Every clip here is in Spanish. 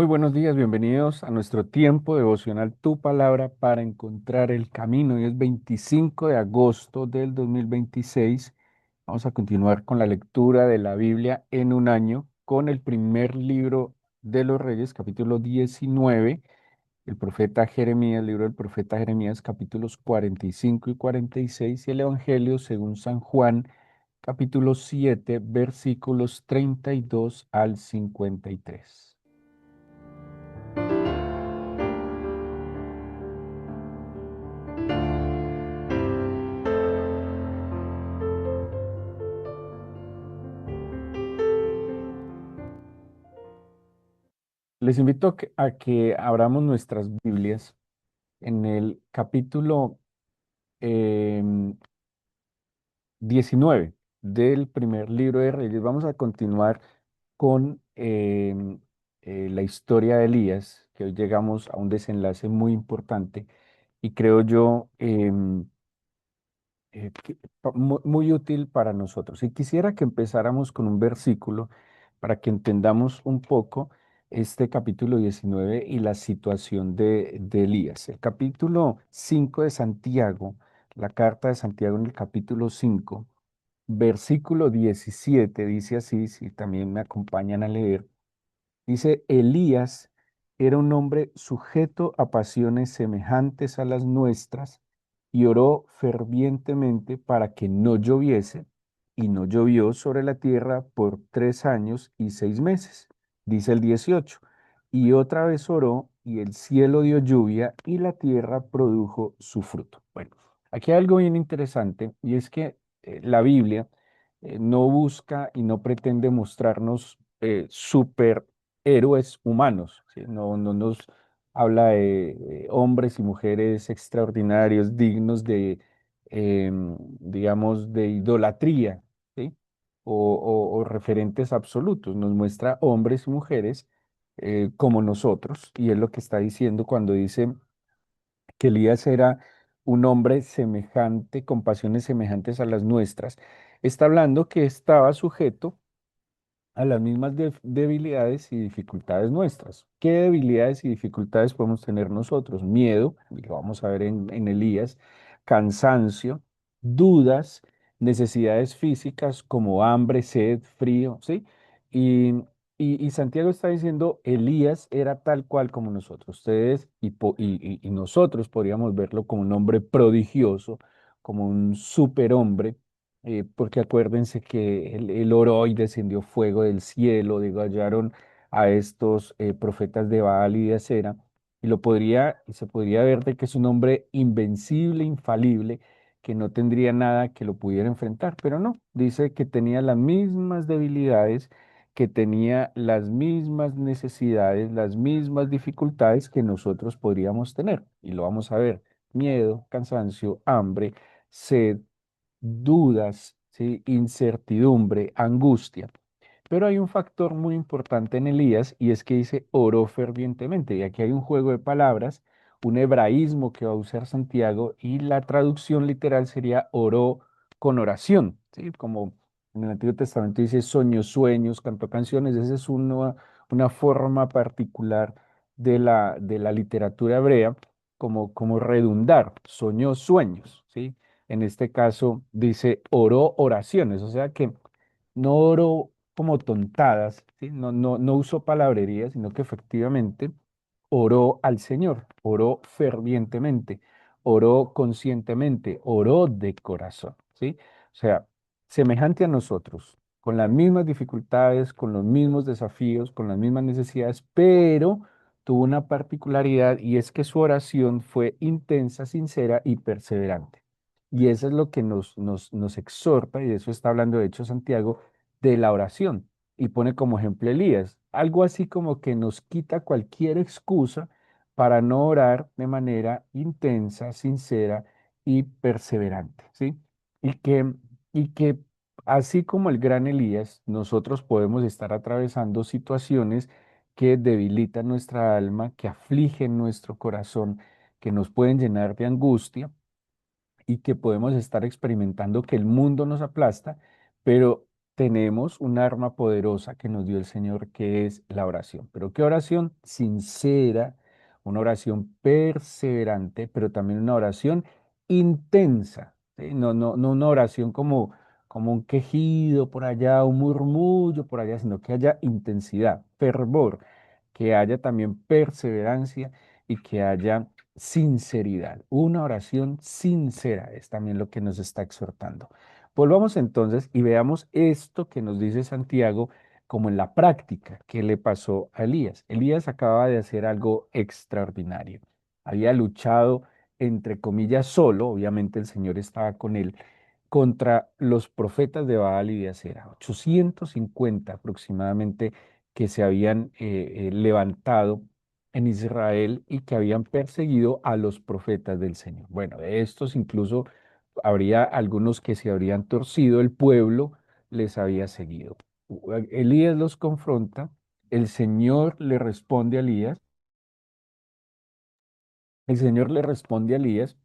Muy buenos días, bienvenidos a nuestro tiempo devocional Tu Palabra para encontrar el camino. Hoy es 25 de agosto del 2026. Vamos a continuar con la lectura de la Biblia en un año con el primer libro de los Reyes, capítulo 19, el profeta Jeremías, el libro del profeta Jeremías, capítulos 45 y 46, y el Evangelio según San Juan, capítulo 7, versículos 32 al 53. Les invito a que abramos nuestras Biblias en el capítulo em, 19 del primer libro de Reyes. Vamos a continuar con la historia de Elías, que hoy llegamos a un desenlace muy importante y creo yo muy útil para nosotros. Y quisiera que empezáramos con un versículo para que entendamos un poco este capítulo 19 y la situación de Elías. El capítulo 5 de Santiago, la carta de Santiago en el capítulo 5, versículo 17 dice así, si también me acompañan a leer. Dice, Elías era un hombre sujeto a pasiones semejantes a las nuestras y oró fervientemente para que no lloviese, y no llovió sobre la tierra por 3 años y 6 meses. Dice el 18, y otra vez oró y el cielo dio lluvia y la tierra produjo su fruto. Bueno, aquí hay algo bien interesante y es que la Biblia no busca y no pretende mostrarnos superhéroes humanos, ¿sí? No nos habla de hombres y mujeres extraordinarios, dignos de, digamos, de idolatría, ¿sí? O referentes absolutos. Nos muestra hombres y mujeres como nosotros, y es lo que está diciendo cuando dice que Elías era un hombre semejante, con pasiones semejantes a las nuestras. Está hablando que estaba sujeto a las mismas debilidades y dificultades nuestras. ¿Qué debilidades y dificultades podemos tener nosotros? Miedo, y lo vamos a ver en Elías, cansancio, dudas, necesidades físicas como hambre, sed, frío, ¿sí? Y, y Santiago está diciendo, Elías era tal cual como nosotros. Ustedes y nosotros podríamos verlo como un hombre prodigioso, como un superhombre, porque acuérdense que él oró y descendió fuego del cielo, degollaron a estos profetas de Baal y de Acera, y se podría ver de que es un hombre invencible, infalible, que no tendría nada que lo pudiera enfrentar, pero no, dice que tenía las mismas debilidades, que tenía las mismas necesidades, las mismas dificultades que nosotros podríamos tener, y lo vamos a ver: miedo, cansancio, hambre, sed, dudas, ¿sí? Incertidumbre, angustia. Pero hay un factor muy importante en Elías, y es que dice oró fervientemente. Y aquí hay un juego de palabras, un hebraísmo que va a usar Santiago, y la traducción literal sería oró con oración, ¿sí? Como en el Antiguo Testamento dice soñó sueños, cantó canciones. Esa es una forma particular de la literatura hebrea, como redundar, soñó sueños, ¿sí? En este caso dice oró oraciones, o sea que no oró como tontadas, ¿sí? No usó palabrería, sino que efectivamente oró al Señor, oró fervientemente, oró conscientemente, oró de corazón, ¿sí? O sea, semejante a nosotros, con las mismas dificultades, con los mismos desafíos, con las mismas necesidades, pero tuvo una particularidad, y es que su oración fue intensa, sincera y perseverante. Y eso es lo que nos exhorta, y de eso está hablando de hecho Santiago, de la oración. Y pone como ejemplo Elías, algo así como que nos quita cualquier excusa para no orar de manera intensa, sincera y perseverante, ¿sí? Y que, y que así como el gran Elías, nosotros podemos estar atravesando situaciones que debilitan nuestra alma, que afligen nuestro corazón, que nos pueden llenar de angustia, y que podemos estar experimentando que el mundo nos aplasta, pero tenemos un arma poderosa que nos dio el Señor, que es la oración. Pero qué oración sincera, una oración perseverante, pero también una oración intensa, ¿sí? No una oración como un quejido por allá, un murmullo por allá, sino que haya intensidad, fervor, que haya también perseverancia y que haya sinceridad. Una oración sincera es también lo que nos está exhortando. Volvamos entonces y veamos esto que nos dice Santiago como en la práctica que le pasó a Elías. Elías acababa de hacer algo extraordinario. Había luchado, entre comillas, solo, obviamente el Señor estaba con él, contra los profetas de Baal y de Acera, 850 aproximadamente que se habían levantado en Israel y que habían perseguido a los profetas del Señor. Bueno, de estos incluso habría algunos que se habrían torcido, el pueblo les había seguido. Elías los confronta, el Señor le responde a Elías, el Señor le responde a Elías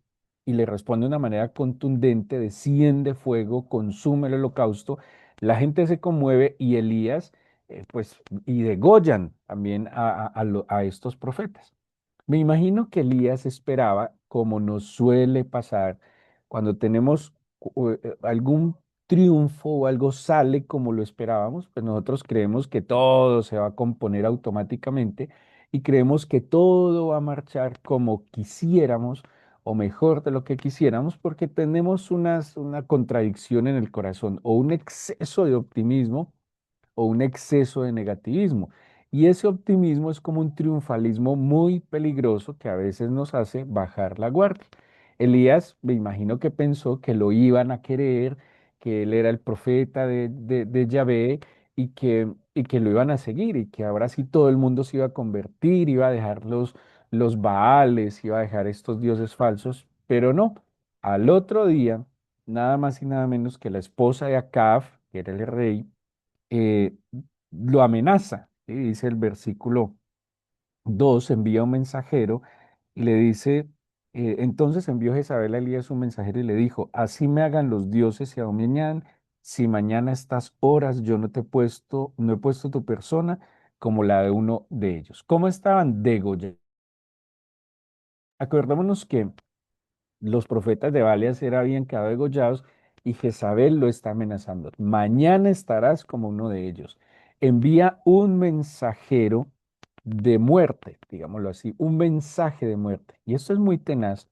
y le responde de una manera contundente, desciende fuego, consume el holocausto, la gente se conmueve y Elías, pues, y degollan también a estos profetas. Me imagino que Elías esperaba, como nos suele pasar, cuando tenemos algún triunfo o algo sale como lo esperábamos, pues nosotros creemos que todo se va a componer automáticamente y creemos que todo va a marchar como quisiéramos o mejor de lo que quisiéramos porque tenemos una contradicción en el corazón o un exceso de optimismo o un exceso de negativismo. Y ese optimismo es como un triunfalismo muy peligroso que a veces nos hace bajar la guardia. Elías, me imagino que pensó que lo iban a querer, que él era el profeta de Yahvé y que lo iban a seguir y que ahora sí todo el mundo se iba a convertir, iba a dejar los Baales, iba a dejar estos dioses falsos, pero no. Al otro día, nada más y nada menos que la esposa de Acab, que era el rey, eh, lo amenaza. ¿Sí? Dice el versículo 2 envía un mensajero y le dice, entonces envió Jezabel a Elías un mensajero y le dijo, así me hagan los dioses y aún mañana, si mañana a estas horas yo no he puesto tu persona como la de uno de ellos. ¿Cómo estaban degollados? Acordémonos que los profetas de Baal y Acera habían quedado degollados y Jezabel lo está amenazando. Mañana estarás como uno de ellos. Envía un mensajero de muerte, digámoslo así, un mensaje de muerte. Y esto es muy tenaz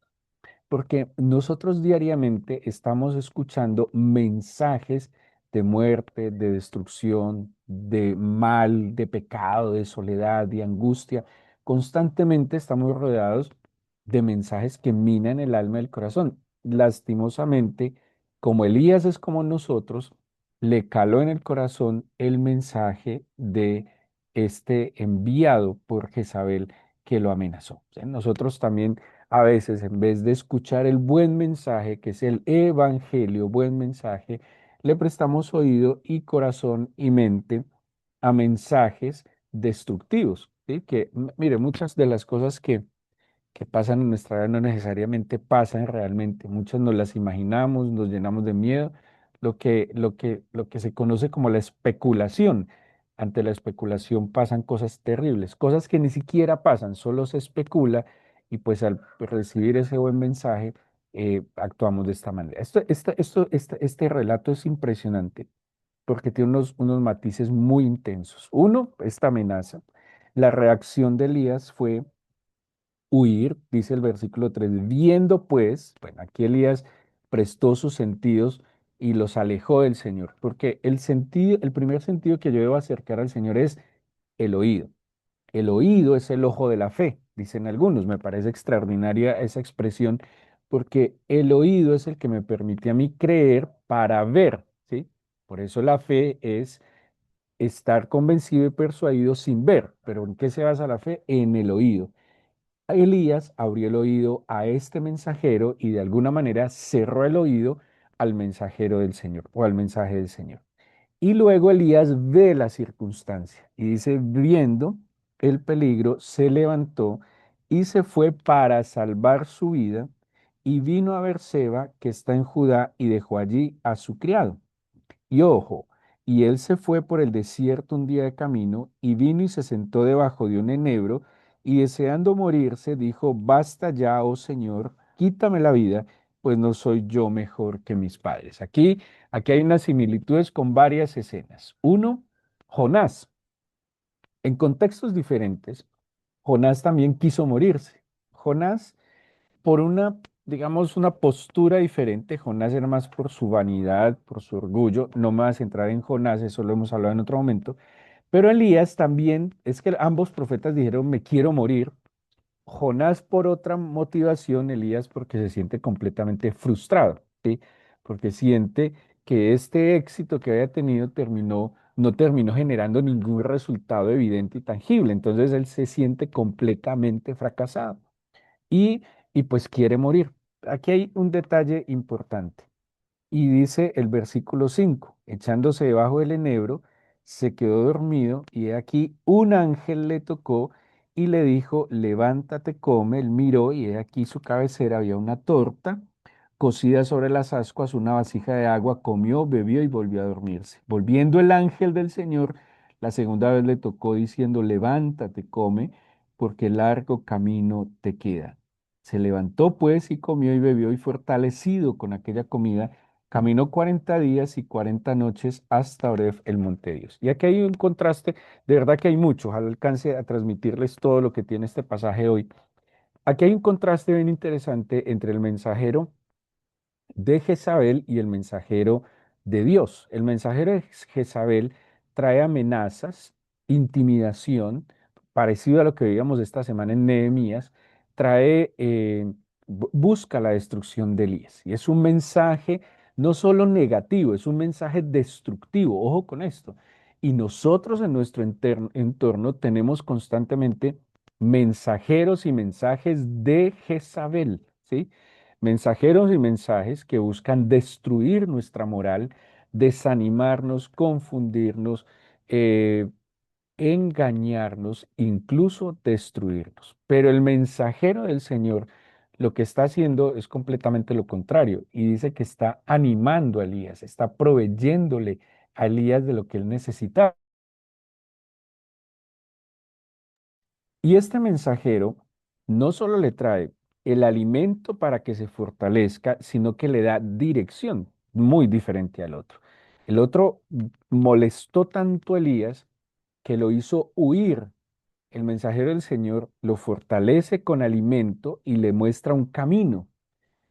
porque nosotros diariamente estamos escuchando mensajes de muerte, de destrucción, de mal, de pecado, de soledad, de angustia. Constantemente estamos rodeados de mensajes que minan el alma y el corazón. Lastimosamente, como Elías es como nosotros, le caló en el corazón el mensaje de este enviado por Jezabel que lo amenazó. O sea, nosotros también a veces en vez de escuchar el buen mensaje, que es el evangelio, buen mensaje, le prestamos oído y corazón y mente a mensajes destructivos, ¿sí? Que, mire, muchas de las cosas que pasan en nuestra vida no necesariamente pasan realmente. Muchas nos las imaginamos, nos llenamos de miedo, lo que se conoce como la especulación. Ante la especulación pasan cosas terribles, cosas que ni siquiera pasan, solo se especula y pues al recibir ese buen mensaje actuamos de esta manera. Este relato es impresionante porque tiene unos matices muy intensos. Uno, esta amenaza. La reacción de Elías fue huir, dice el versículo 3 viendo pues, bueno, aquí Elías prestó sus sentidos y los alejó del Señor, porque el primer sentido que yo debo acercar al Señor es el oído. El oído es el ojo de la fe, dicen algunos. Me parece extraordinaria esa expresión, porque el oído es el que me permite a mí creer para ver, ¿sí? Por eso la fe es estar convencido y persuadido sin ver. ¿Pero en qué se basa la fe? En el oído. Elías abrió el oído a este mensajero y de alguna manera cerró el oído al mensajero del Señor o al mensaje del Señor. Y luego Elías ve la circunstancia y dice, viendo el peligro, se levantó y se fue para salvar su vida y vino a Berseba, que está en Judá, y dejó allí a su criado. Y ojo, Y él se fue por el desierto un día de camino y vino y se sentó debajo de un enebro y deseando morirse dijo, basta ya, oh Señor, quítame la vida, pues no soy yo mejor que mis padres. Aquí hay unas similitudes con varias escenas. Uno, Jonás. En contextos diferentes, Jonás también quiso morirse. Jonás, por una, digamos, una postura diferente, Jonás era más por su vanidad, por su orgullo. No me vas a entrar en Jonás, eso lo hemos hablado en otro momento. Pero Elías también, es que ambos profetas dijeron, me quiero morir. Jonás por otra motivación, Elías porque se siente completamente frustrado, ¿sí? Porque siente que este éxito que había tenido no terminó generando ningún resultado evidente y tangible. Entonces él se siente completamente fracasado y, y pues quiere morir. Aquí hay un detalle importante. Y dice el versículo 5, echándose debajo del enebro, se quedó dormido y he aquí un ángel le tocó y le dijo, levántate, come. Él miró y he aquí su cabecera había una torta cocida sobre las ascuas, una vasija de agua, comió, bebió y volvió a dormirse. Volviendo el ángel del Señor, la segunda vez le tocó diciendo, levántate, come, porque largo camino te queda. Se levantó pues y comió y bebió y fortalecido con aquella comida, caminó 40 días y 40 noches hasta Oref, el monte de Dios. Y aquí hay un contraste, de verdad que hay mucho, ojalá alcance a transmitirles todo lo que tiene este pasaje hoy. Aquí hay un contraste bien interesante entre el mensajero de Jezabel y el mensajero de Dios. El mensajero de Jezabel trae amenazas, intimidación, parecido a lo que veíamos esta semana en Nehemías, busca la destrucción de Elías. Y es un mensaje no solo negativo, es un mensaje destructivo. Ojo con esto. Y nosotros en nuestro entorno tenemos constantemente mensajeros y mensajes de Jezabel, ¿sí? Mensajeros y mensajes que buscan destruir nuestra moral, desanimarnos, confundirnos, eh, engañarnos, incluso destruirnos. Pero el mensajero del Señor lo que está haciendo es completamente lo contrario y dice que está animando a Elías, está proveyéndole a Elías de lo que él necesitaba. Y este mensajero no solo le trae el alimento para que se fortalezca, sino que le da dirección, muy diferente al otro. El otro molestó tanto a Elías que lo hizo huir. El mensajero del Señor lo fortalece con alimento y le muestra un camino.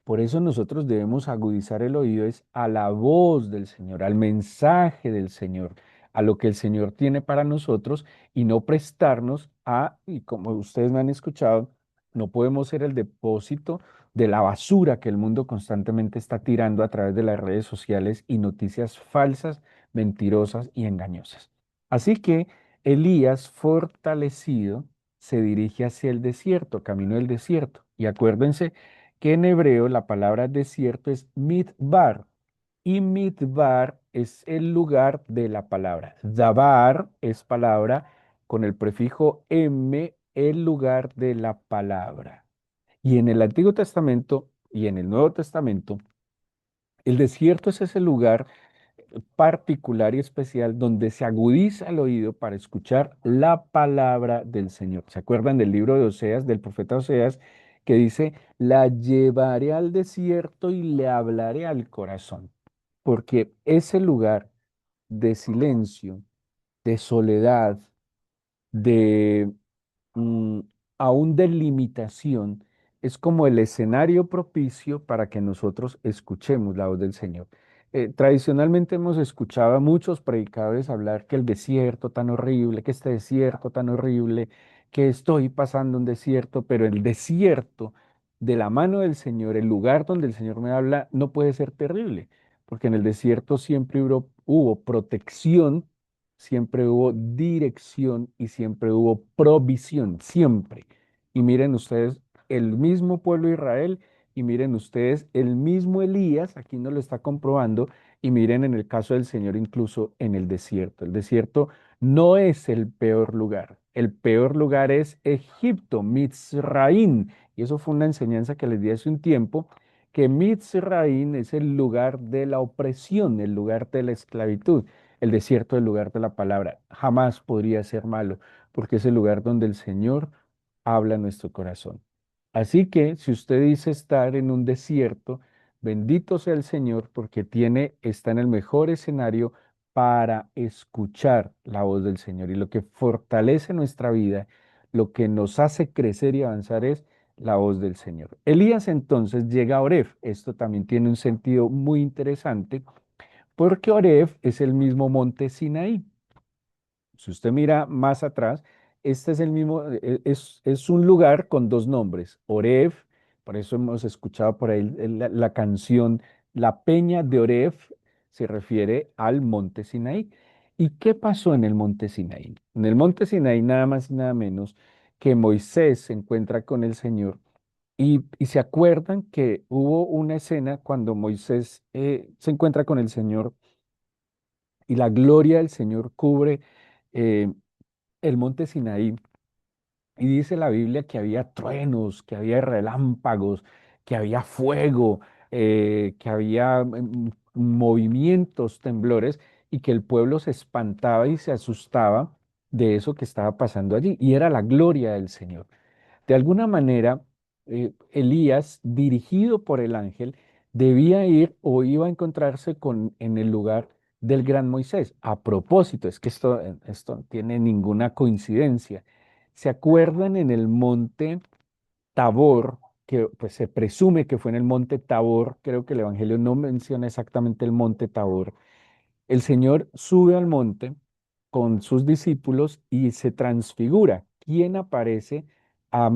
Por eso nosotros debemos agudizar el oído es a la voz del Señor, al mensaje del Señor, a lo que el Señor tiene para nosotros y no prestarnos a, y como ustedes me han escuchado, no podemos ser el depósito de la basura que el mundo constantemente está tirando a través de las redes sociales y noticias falsas, mentirosas y engañosas. Así que Elías, fortalecido, se dirige hacia el desierto, camino del desierto. Y acuérdense que en hebreo la palabra desierto es midbar, y midbar es el lugar de la palabra. Dabar es palabra con el prefijo m, el lugar de la palabra. Y en el Antiguo Testamento y en el Nuevo Testamento, el desierto es ese lugar particular y especial donde se agudiza el oído para escuchar la palabra del Señor. ¿Se acuerdan del libro de Oseas, del profeta Oseas, que dice, la llevaré al desierto y le hablaré al corazón? Porque ese lugar de silencio, de soledad, de mm, aún de limitación, es como el escenario propicio para que nosotros escuchemos la voz del Señor. Tradicionalmente hemos escuchado a muchos predicadores hablar que el desierto tan horrible, que este desierto tan horrible, que estoy pasando un desierto, pero el desierto de la mano del Señor, el lugar donde el Señor me habla, no puede ser terrible, porque en el desierto siempre hubo protección, siempre hubo dirección y siempre hubo provisión, siempre. Y miren ustedes, el mismo pueblo de Israel, y miren ustedes, el mismo Elías, aquí nos lo está comprobando, y miren en el caso del Señor incluso en el desierto. El desierto no es el peor lugar, el peor lugar es Egipto, Mitzraín, y eso fue una enseñanza que les di hace un tiempo, que Mitzraín es el lugar de la opresión, el lugar de la esclavitud. el desierto del lugar de la palabra. Jamás podría ser malo, porque es el lugar donde el Señor habla a nuestro corazón. Así que si usted dice estar en un desierto, bendito sea el Señor, porque está en el mejor escenario para escuchar la voz del Señor. Y lo que fortalece nuestra vida, lo que nos hace crecer y avanzar es la voz del Señor. Elías entonces llega a Oreb. Esto también tiene un sentido muy interesante porque Oreb es el mismo monte Sinaí. Si usted mira más atrás, este es el mismo, es un lugar con dos nombres, Oreb, por eso hemos escuchado por ahí la canción La Peña de Oreb se refiere al monte Sinaí. ¿Y qué pasó en el monte Sinaí? En el monte Sinaí nada más y nada menos que Moisés se encuentra con el Señor y se acuerdan que hubo una escena cuando Moisés se encuentra con el Señor y la gloria del Señor cubre eh, el monte Sinaí. Y dice la Biblia que había truenos, que había relámpagos, que había fuego, que había movimientos, temblores, y que el pueblo se espantaba y se asustaba de eso que estaba pasando allí. Y era la gloria del Señor. De alguna manera, Elías, dirigido por el ángel, debía ir o iba a encontrarse en el lugar del gran Moisés. A propósito, es que esto no tiene ninguna coincidencia. ¿Se acuerdan en el monte Tabor, que pues se presume que fue en el monte Tabor? Creo que el Evangelio no menciona exactamente el monte Tabor. El Señor sube al monte con sus discípulos y se transfigura. ¿Quién aparece a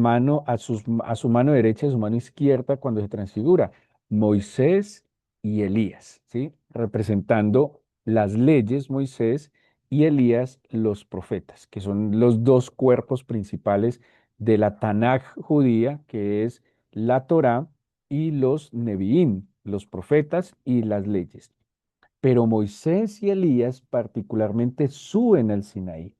su mano derecha y a su mano izquierda cuando se transfigura? Moisés y Elías, ¿sí? Representando las leyes, Moisés y Elías, los profetas, que son los dos cuerpos principales de la Tanaj judía, que es la Torá y los Neviín, los profetas y las leyes. Pero Moisés y Elías particularmente suben al Sinaí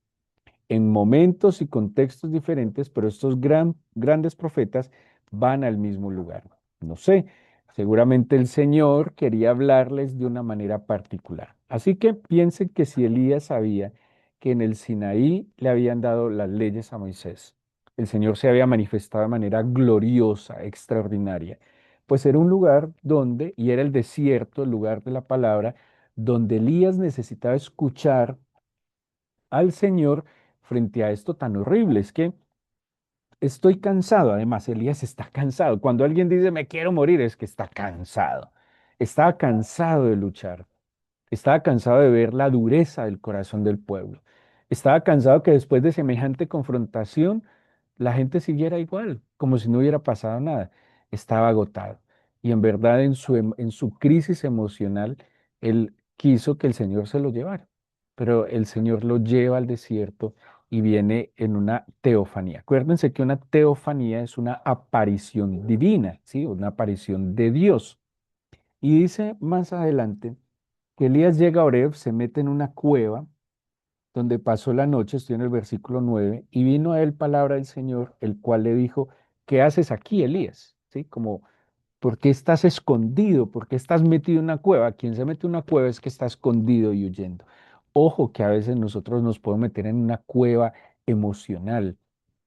en momentos y contextos diferentes, pero estos grandes profetas van al mismo lugar. No sé, seguramente el Señor quería hablarles de una manera particular. Así que piensen que si Elías sabía que en el Sinaí le habían dado las leyes a Moisés, el Señor se había manifestado de manera gloriosa, extraordinaria, pues era un lugar donde, y era el desierto, el lugar de la palabra, donde Elías necesitaba escuchar al Señor frente a esto tan horrible. Es que estoy cansado, además Elías está cansado. Cuando alguien dice me quiero morir, es que está cansado. Estaba cansado de luchar. Estaba cansado de ver la dureza del corazón del pueblo. Estaba cansado que después de semejante confrontación la gente siguiera igual, como si no hubiera pasado nada. Estaba agotado. Y en verdad en su crisis emocional, él quiso que el Señor se lo llevara. Pero el Señor lo lleva al desierto y viene en una teofanía. Acuérdense que una teofanía es una aparición divina, ¿sí? Una aparición de Dios. Y dice más adelante que Elías llega a Oreb, se mete en una cueva donde pasó la noche, estoy en el versículo 9, y vino a él palabra del Señor, el cual le dijo, ¿qué haces aquí, Elías? ¿Sí? Como, ¿por qué estás escondido? ¿Por qué estás metido en una cueva? Quien se mete en una cueva es que está escondido y huyendo. Ojo que a veces nosotros nos podemos meter en una cueva emocional.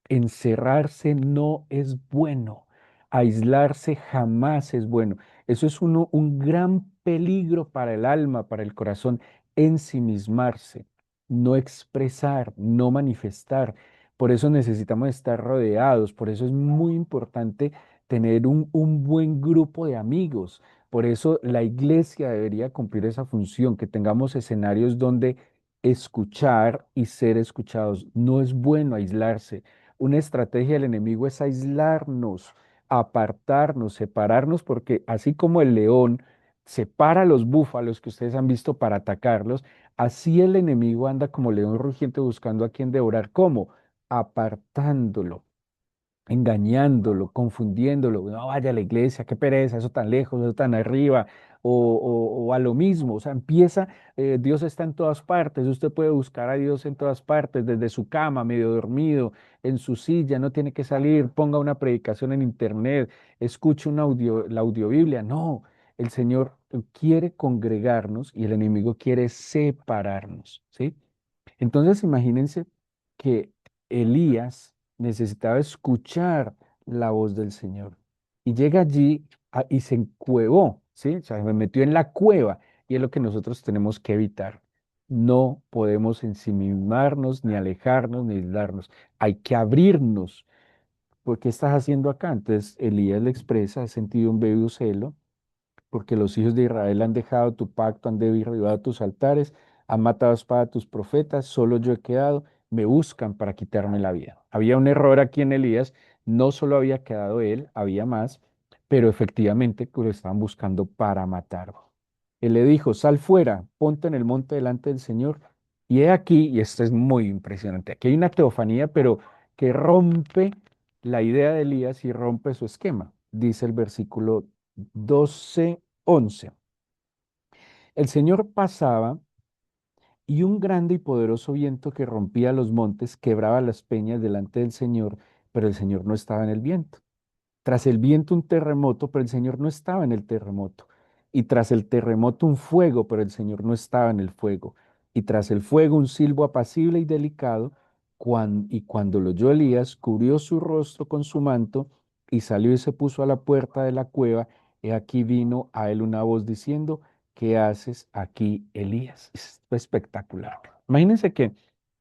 Encerrarse no es bueno. Aislarse jamás es bueno. Eso es un gran peligro para el alma, para el corazón, ensimismarse, no expresar, no manifestar. Por eso necesitamos estar rodeados, por eso es muy importante tener un buen grupo de amigos. Por eso la iglesia debería cumplir esa función, que tengamos escenarios donde escuchar y ser escuchados. No es bueno aislarse. Una estrategia del enemigo es aislarnos, apartarnos, separarnos, porque así como el león separa a los búfalos que ustedes han visto para atacarlos, así el enemigo anda como león rugiente buscando a quien devorar. ¿Cómo? Apartándolo, engañándolo, confundiéndolo. No vaya a la iglesia, qué pereza, eso tan lejos, eso tan arriba, o a lo mismo. O sea, empieza, Dios está en todas partes, usted puede buscar a Dios en todas partes, desde su cama, medio dormido, en su silla, no tiene que salir, ponga una predicación en internet, escuche la audiobiblia. No. el Señor quiere congregarnos y el enemigo quiere separarnos, ¿sí? Entonces imagínense que Elías necesitaba escuchar la voz del Señor y llega allí y se encuevó, ¿sí? O sea, se metió en la cueva y es lo que nosotros tenemos que evitar. No podemos ensimismarnos, ni alejarnos, ni aislarnos. Hay que abrirnos. ¿Por qué estás haciendo acá? Entonces Elías le expresa, he sentido un bebido celo porque los hijos de Israel han dejado tu pacto, han derribado tus altares, han matado a espada a tus profetas, solo yo he quedado, me buscan para quitarme la vida. Había un error aquí en Elías, no solo había quedado él, había más, pero efectivamente que lo estaban buscando para matarlo. Él le dijo, sal fuera, ponte en el monte delante del Señor. Y he aquí, y esto es muy impresionante, aquí hay una teofanía, pero que rompe la idea de Elías y rompe su esquema. Dice el versículo 12:11. El Señor pasaba y un grande y poderoso viento que rompía los montes quebraba las peñas delante del Señor, pero el Señor no estaba en el viento. Tras el viento un terremoto, pero el Señor no estaba en el terremoto. Y tras el terremoto un fuego, pero el Señor no estaba en el fuego. Y tras el fuego un silbo apacible y delicado. Y cuando lo oyó Elías, cubrió su rostro con su manto y salió y se puso a la puerta de la cueva. Y aquí vino a él una voz diciendo, ¿qué haces aquí, Elías? Es espectacular. Imagínense que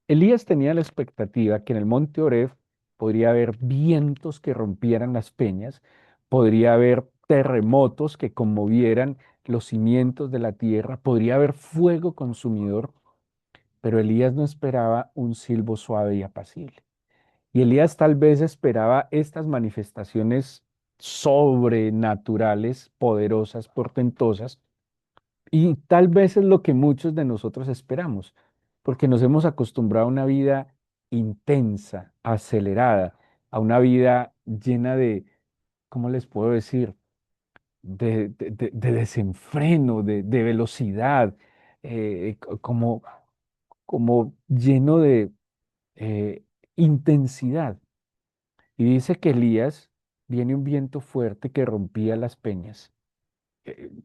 Elías tenía la expectativa que en el monte Oreb podría haber vientos que rompieran las peñas, podría haber terremotos que conmovieran los cimientos de la tierra, podría haber fuego consumidor, pero Elías no esperaba un silbo suave y apacible. Y Elías tal vez esperaba estas manifestaciones sobrenaturales, poderosas, portentosas, y tal vez es lo que muchos de nosotros esperamos, porque nos hemos acostumbrado a una vida intensa, acelerada, a una vida llena de, ¿cómo les puedo decir? De desenfreno, de velocidad, como lleno de eh, intensidad. Y dice que Elías viene un viento fuerte que rompía las peñas.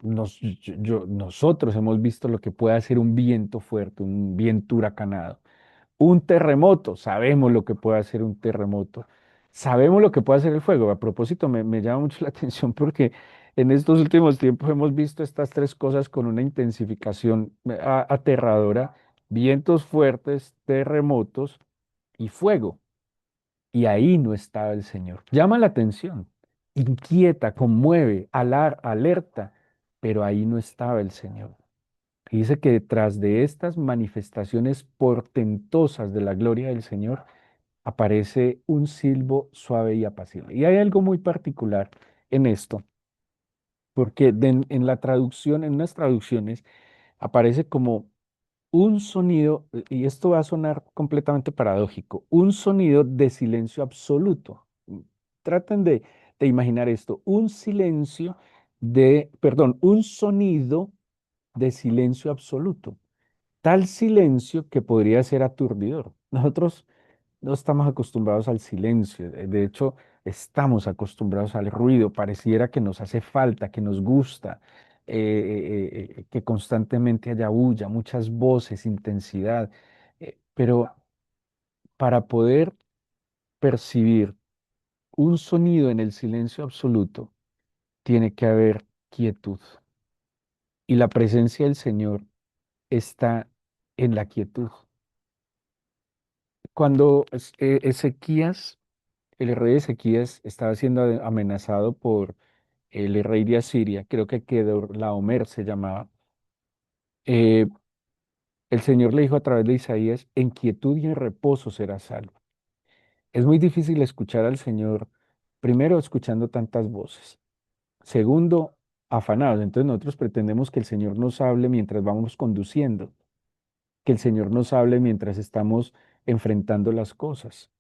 Nosotros hemos visto lo que puede hacer un viento fuerte, un viento huracanado. Un terremoto, sabemos lo que puede hacer un terremoto. Sabemos lo que puede hacer el fuego. A propósito, me llama mucho la atención porque en estos últimos tiempos hemos visto estas tres cosas con una intensificación aterradora: vientos fuertes, terremotos y fuego. Y ahí no estaba el Señor. Llama la atención, inquieta, conmueve, alerta, pero ahí no estaba el Señor. Y dice que detrás de estas manifestaciones portentosas de la gloria del Señor aparece un silbo suave y apacible. Y hay algo muy particular en esto, porque en la traducción, en unas traducciones, aparece como un sonido, y esto va a sonar completamente paradójico, un sonido de silencio absoluto. Traten de imaginar esto, un silencio perdón, un sonido de silencio absoluto. Tal silencio que podría ser aturdidor. Nosotros no estamos acostumbrados al silencio, de hecho, estamos acostumbrados al ruido, pareciera que nos hace falta, que nos gusta, que constantemente haya bulla, muchas voces, intensidad, pero para poder percibir un sonido en el silencio absoluto, tiene que haber quietud. Y la presencia del Señor está en la quietud. Cuando Ezequías, el rey Ezequías, estaba siendo amenazado por el rey de Asiria, creo que Kedorlaomer se llamaba, eh, el Señor le dijo a través de Isaías, en quietud y en reposo serás salvo. Es muy difícil escuchar al Señor, primero escuchando tantas voces, segundo, afanados. Entonces nosotros pretendemos que el Señor nos hable mientras vamos conduciendo, que el Señor nos hable mientras estamos enfrentando las cosas.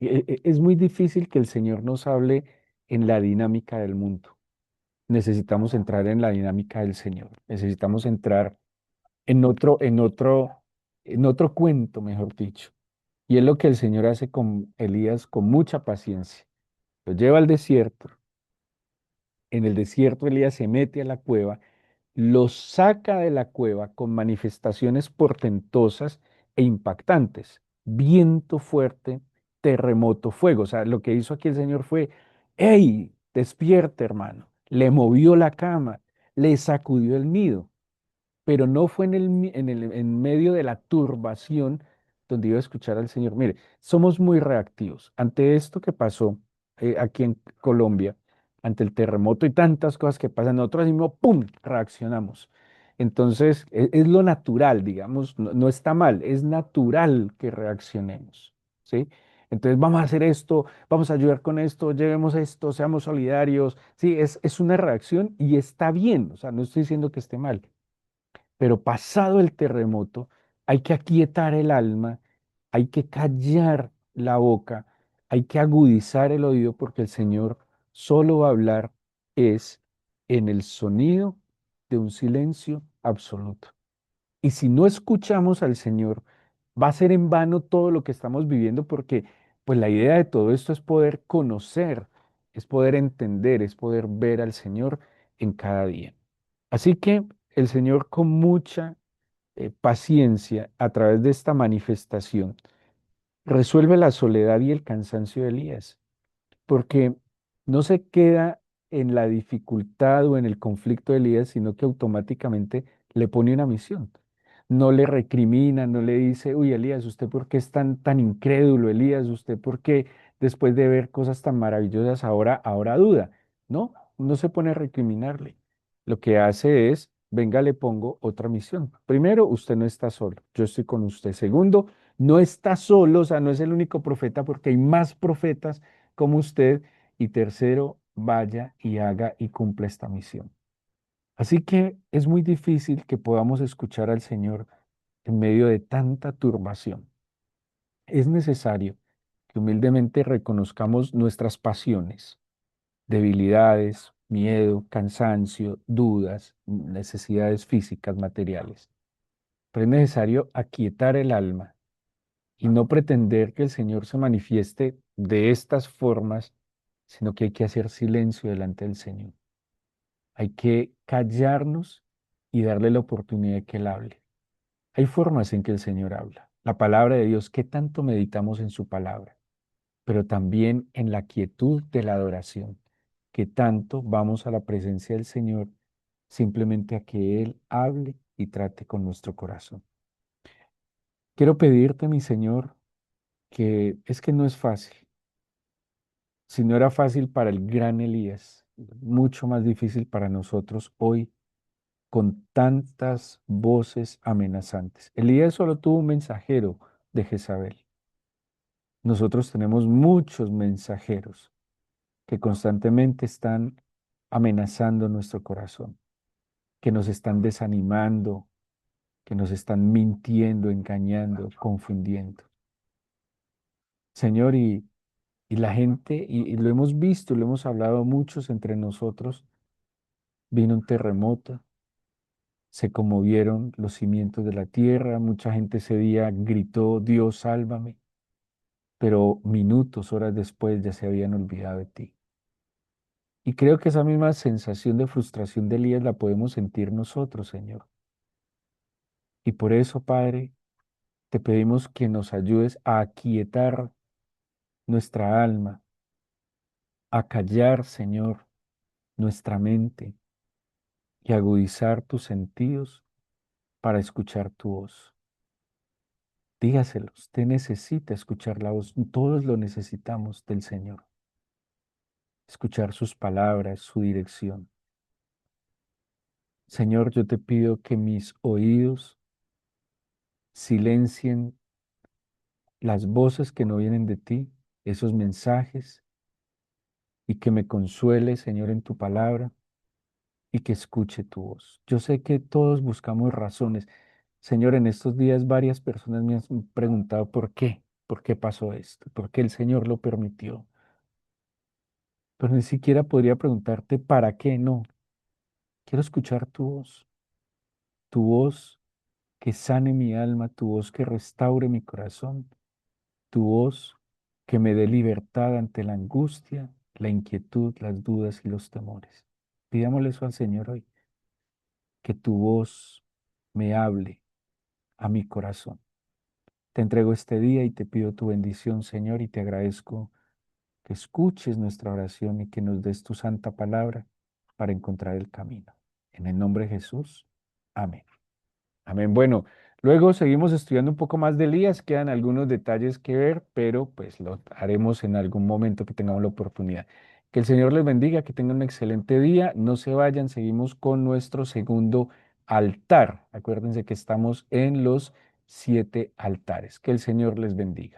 Es muy difícil que el Señor nos hable en la dinámica del mundo. Necesitamos entrar en la dinámica del Señor. Necesitamos entrar en otro cuento, mejor dicho. Y es lo que el Señor hace con Elías con mucha paciencia. Lo lleva al desierto, En el desierto Elías se mete a la cueva, los saca de la cueva con manifestaciones portentosas e impactantes. Viento fuerte, terremoto, fuego. O sea, lo que hizo aquí el Señor fue, ¡hey! Despierte, hermano. Le movió la cama, le sacudió el nido, pero no fue en medio de la turbación donde iba a escuchar al Señor. Mire, somos muy reactivos. Ante esto que pasó aquí en Colombia, ante el terremoto y tantas cosas que pasan, nosotros mismo, ¡pum!, reaccionamos. Entonces, es lo natural, digamos, no, no está mal, es natural que reaccionemos, ¿sí? Entonces, vamos a hacer esto, vamos a ayudar con esto, llevemos esto, seamos solidarios. Sí, es una reacción y está bien, o sea, no estoy diciendo que esté mal, pero pasado el terremoto, hay que aquietar el alma, hay que callar la boca, hay que agudizar el oído porque el Señor solo va a hablar es en el sonido de un silencio absoluto. Y si no escuchamos al Señor, va a ser en vano todo lo que estamos viviendo porque pues la idea de todo esto es poder conocer, es poder entender, es poder ver al Señor en cada día. Así que el Señor con mucha paciencia a través de esta manifestación resuelve la soledad y el cansancio de Elías porque no se queda en la dificultad o en el conflicto de Elías, sino que automáticamente le pone una misión. No le recrimina, no le dice, uy, Elías, ¿usted por qué es tan incrédulo, Elías? ¿Usted por qué después de ver cosas tan maravillosas ahora duda? No, no se pone a recriminarle. Lo que hace es, venga, le pongo otra misión. Primero, usted no está solo, yo estoy con usted. Segundo, no está solo, o sea, no es el único profeta porque hay más profetas como usted. Y tercero, vaya y haga y cumpla esta misión. Así que es muy difícil que podamos escuchar al Señor en medio de tanta turbación. Es necesario que humildemente reconozcamos nuestras pasiones, debilidades, miedo, cansancio, dudas, necesidades físicas, materiales. Pero es necesario aquietar el alma y no pretender que el Señor se manifieste de estas formas, sino que hay que hacer silencio delante del Señor. Hay que callarnos y darle la oportunidad de que Él hable. Hay formas en que el Señor habla. La palabra de Dios, que tanto meditamos en su palabra, pero también en la quietud de la adoración, que tanto vamos a la presencia del Señor simplemente a que Él hable y trate con nuestro corazón. Quiero pedirte, mi Señor, que es que no es fácil. Si no era fácil para el gran Elías, mucho más difícil para nosotros hoy con tantas voces amenazantes. Elías solo tuvo un mensajero de Jezabel. Nosotros tenemos muchos mensajeros que constantemente están amenazando nuestro corazón, que nos están desanimando, que nos están mintiendo, engañando, confundiendo. Señor, y la gente, y lo hemos visto, lo hemos hablado muchos entre nosotros, vino un terremoto, se conmovieron los cimientos de la tierra, mucha gente ese día gritó, Dios, sálvame, pero minutos, horas después ya se habían olvidado de ti. Y creo que esa misma sensación de frustración de Elías la podemos sentir nosotros, Señor. Y por eso, Padre, te pedimos que nos ayudes a aquietar nuestra alma, a callar, Señor, nuestra mente y agudizar tus sentidos para escuchar tu voz. Dígaselo, usted necesita escuchar la voz, todos lo necesitamos del Señor, escuchar sus palabras, su dirección. Señor, yo te pido que mis oídos silencien las voces que no vienen de ti, esos mensajes, y que me consuele, Señor, en tu palabra y que escuche tu voz. Yo sé que todos buscamos razones. Señor, en estos días varias personas me han preguntado por qué pasó esto, por qué el Señor lo permitió. Pero ni siquiera podría preguntarte para qué no. Quiero escuchar tu voz que sane mi alma, tu voz que restaure mi corazón, tu voz que me dé libertad ante la angustia, la inquietud, las dudas y los temores. Pidámosle eso al Señor hoy, que tu voz me hable a mi corazón. Te entrego este día y te pido tu bendición, Señor, y te agradezco que escuches nuestra oración y que nos des tu santa palabra para encontrar el camino. En el nombre de Jesús. Amén. Amén. Bueno, luego seguimos estudiando un poco más de Elías, quedan algunos detalles que ver, pero pues lo haremos en algún momento que tengamos la oportunidad. Que el Señor les bendiga, que tengan un excelente día, no se vayan, seguimos con nuestro segundo altar. Acuérdense que estamos en los 7 altares. Que el Señor les bendiga.